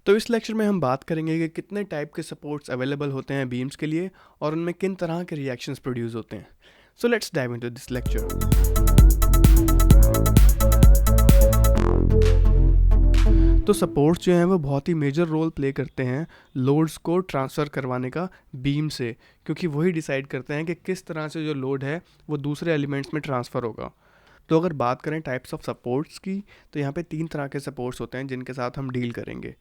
तो इस लेक्चर में हम बात करेंगे कि कितने टाइप के सपोर्ट्स अवेलेबल होते हैं बीम्स के लिए और उनमें किन तरह के रिएक्शंस प्रोड्यूस होते हैं। So let's dive into this lecture. तो सपोर्ट्स जो हैं वो बहुत ही मेजर रोल प्ले करते हैं लोड्स को ट्रांसफ़र करवाने का बीम से, क्योंकि वही डिसाइड करते हैं कि किस तरह से जो लोड है वो दूसरे एलिमेंट्स में ट्रांसफ़र होगा। तो अगर बात करें टाइप्स ऑफ सपोर्ट्स की, तो यहाँ पे 3 तरह के सपोर्ट्स होते हैं जिनके साथ हम डील करेंगे।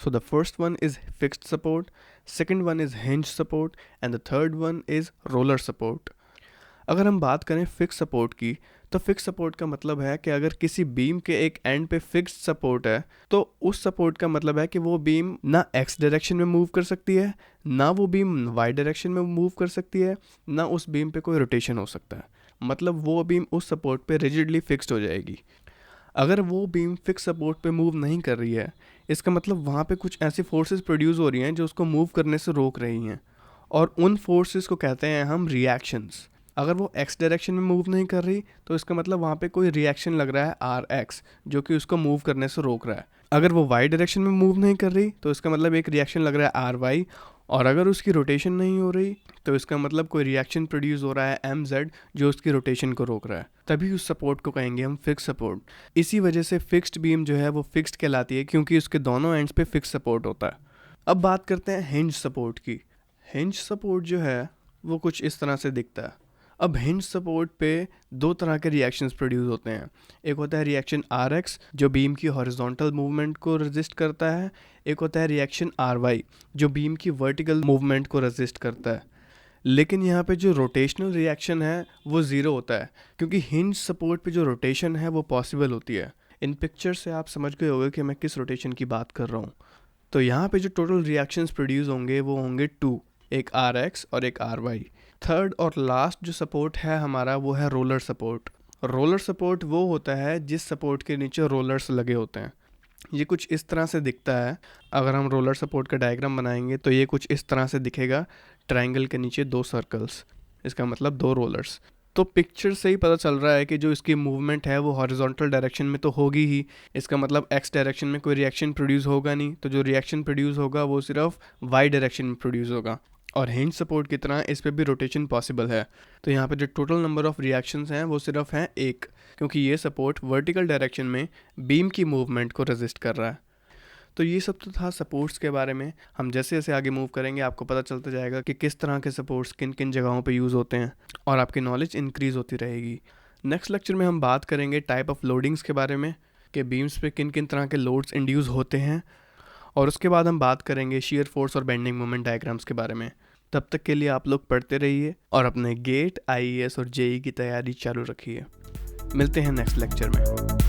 So the first one is fixed support, second one is hinge support and the third one is roller support. अगर हम बात करें फिक्स सपोर्ट की, तो फिक्स सपोर्ट का मतलब है कि अगर किसी बीम के एक एंड पे फिक्स्ड सपोर्ट है तो उस सपोर्ट का मतलब है कि वो बीम ना एक्स डायरेक्शन में मूव कर सकती है, ना वो बीम वाई डायरेक्शन में मूव कर सकती है, ना उस बीम पे कोई रोटेशन हो सकता है। मतलब वो बीम उस सपोर्ट पे रिजिडली फिक्स्ड हो जाएगी। अगर वो बीम फिक्स सपोर्ट पे मूव नहीं कर रही है, इसका मतलब वहाँ पे कुछ ऐसी फोर्सेस प्रोड्यूस हो रही हैं जो उसको मूव करने से रोक रही हैं, और उन फोर्सेस को कहते हैं हम रिएक्शंस। अगर वो एक्स डायरेक्शन में मूव नहीं कर रही तो इसका मतलब वहाँ पे कोई रिएक्शन लग रहा है आर एक्स, जो कि उसको मूव करने से रोक रहा है। अगर वो वाई डायरेक्शन में मूव नहीं कर रही तो इसका मतलब एक रिएक्शन लग रहा है आर वाई, और अगर उसकी रोटेशन नहीं हो रही तो इसका मतलब कोई रिएक्शन प्रोड्यूस हो रहा है एम जेड, जो उसकी रोटेशन को रोक रहा है। तभी उस सपोर्ट को कहेंगे हम फिक्स सपोर्ट। इसी वजह से फिक्स्ड बीम जो है वो फिक्स्ड कहलाती है, क्योंकि उसके दोनों एंड्स पे फिक्स सपोर्ट होता है। अब बात करते हैं हिंज सपोर्ट की। हिंज सपोर्ट जो है वो कुछ इस तरह से दिखता है। अब हिंज सपोर्ट पे 2 तरह के रिएक्शंस प्रोड्यूस होते हैं। एक होता है रिएक्शन आर एक्स, जो बीम की हॉरिजॉन्टल मूवमेंट को रेजिस्ट करता है। एक होता है रिएक्शन आर वाई, जो बीम की वर्टिकल मूवमेंट को रेजिस्ट करता है। लेकिन यहाँ पे जो रोटेशनल रिएक्शन है वो ज़ीरो होता है, क्योंकि हिंज सपोर्ट पे जो रोटेशन है वो पॉसिबल होती है। इन पिक्चर से आप समझ गए होंगे कि मैं किस रोटेशन की बात कर रहा हूँ। तो यहाँ पे जो टोटल रिएक्शंस प्रोड्यूस होंगे वो होंगे 2, एक आर एक्स और एक आर वाई। थर्ड और लास्ट जो सपोर्ट है हमारा वो है रोलर सपोर्ट। रोलर सपोर्ट वो होता है जिस सपोर्ट के नीचे रोलर्स लगे होते हैं। ये कुछ इस तरह से दिखता है। अगर हम रोलर सपोर्ट का डायग्राम बनाएंगे तो ये कुछ इस तरह से दिखेगा। ट्रायंगल के नीचे 2 सर्कल्स, इसका मतलब 2 रोलर्स। तो पिक्चर से ही पता चल रहा है कि जो इसकी मूवमेंट है वो हॉरिजॉन्टल डायरेक्शन में तो होगी ही। इसका मतलब एक्स डायरेक्शन में कोई रिएक्शन प्रोड्यूस होगा नहीं, तो जो रिएक्शन प्रोड्यूस होगा वो सिर्फ वाई डायरेक्शन में प्रोड्यूस होगा। और हिंज सपोर्ट की तरह इस पे भी रोटेशन पॉसिबल है। तो यहाँ पे जो टोटल नंबर ऑफ रिएक्शंस हैं वो सिर्फ हैं 1, क्योंकि ये सपोर्ट वर्टिकल डायरेक्शन में बीम की मूवमेंट को रेजिस्ट कर रहा है। तो ये सब तो था सपोर्ट्स के बारे में। हम जैसे जैसे आगे मूव करेंगे आपको पता चलता जाएगा कि किस तरह के सपोर्ट्स किन किन जगहों पे यूज़ होते हैं, और आपकी नॉलेज इंक्रीज़ होती रहेगी। नेक्स्ट लेक्चर में हम बात करेंगे टाइप ऑफ लोडिंग्स के बारे में, कि बीम्स पे किन किन तरह के लोड्स इंड्यूस होते हैं, और उसके बाद हम बात करेंगे शियर फोर्स और बेंडिंग मोमेंट डायग्राम्स के बारे में। तब तक के लिए आप लोग पढ़ते रहिए और अपने गेट, आईएएस और जेई की तैयारी चालू रखिए। मिलते हैं नेक्स्ट लेक्चर में।